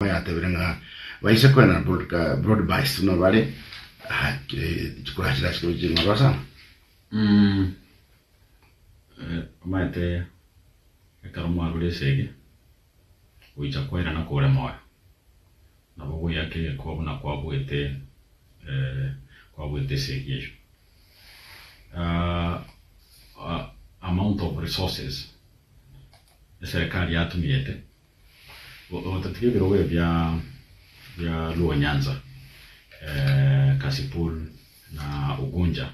ya teberenga waise kwena broad based no vale chikura chira chikuji ngorosa mate ekarumwa rule sege uicha kwera na kore moyo na bogo yake kwa na kwa bwete sege amount of resources serikali yatumiete otatike birowe bya Luo Nyanza Kasipul na Ugunja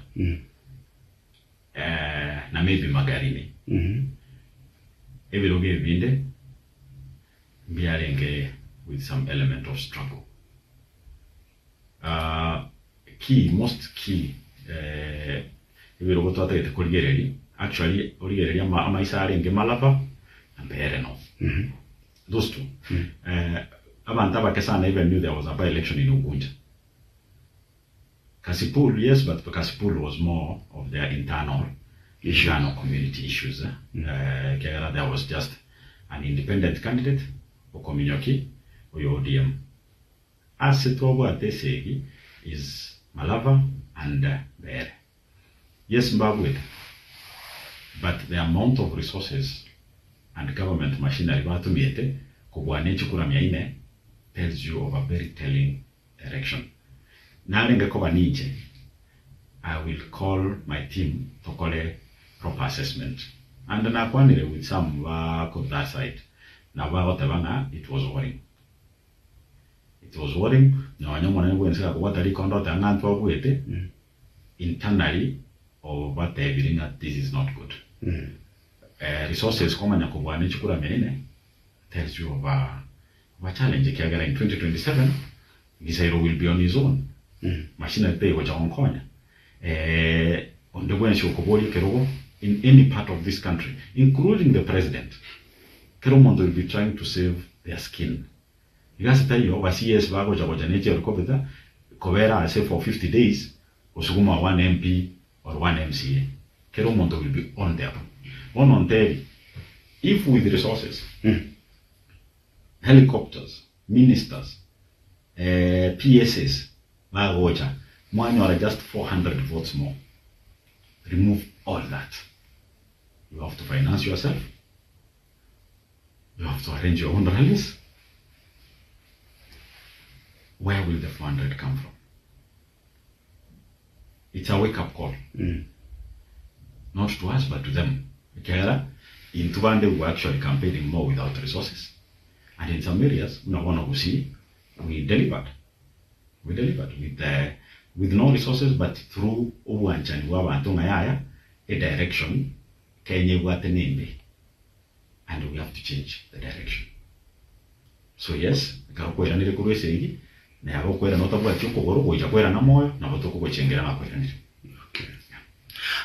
na maybe Magarini ebiroge binde biarenge with some element of struggle most key ebirogo twatete kuligereri actually origereri amaisa arenge Malava na Mbeere North those two abantu abakesana even knew there was a by-election in Ugunja. Kasipul, yes, but Kasipul was more of their internal community issues. There was just an independent candidate, Okominyoki, or ODM. As it was, is Malava and Mbeere. Yes, Zimbabwe, but the amount of resources and government machinery tells you of a very telling direction. I will call my team to call a proper assessment. And then I with some work of that side. Now, it was worrying. It was worrying. Internally, or what they're feeling that this is not good. Resources tells you of a challenge. In 2027, Gisairo will be on his own. Machine pay which on coin. On the way in any part of this country, including the president, Keromondo will be trying to save their skin. You guys tell you, overseas Vago Jabojanetia or Coveta, Covera, I say for 50 days, Osuguma 1 MP or 1 MCA. Keromondo will be on there. On there. If with resources, helicopters, ministers, PSS, mine are just 400 votes more. Remove all that. You have to finance yourself. You have to arrange your own rallies. Where will the 400 come from? It's a wake-up call. Not to us, but to them. In Tuvande, we were actually campaigning more without resources. And in some areas, we delivered. We delivered with no resources, but through a direction, and we have to change the direction. So yes,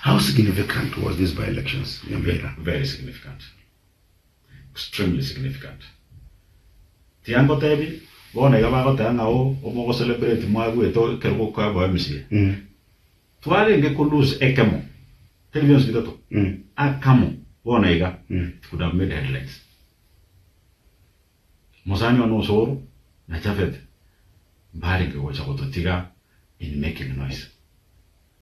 how significant was this by elections? Very significant. Extremely significant. Tiango Tebi, one Yavago Tangao, or celebrate Magu, Kerbo Cabo MC. Tuare could lose Ekamo. Televisions with a camo, one ega, could have made headlines. Mozanio no soro, Nachafet, Baring Wachakotiga in making noise.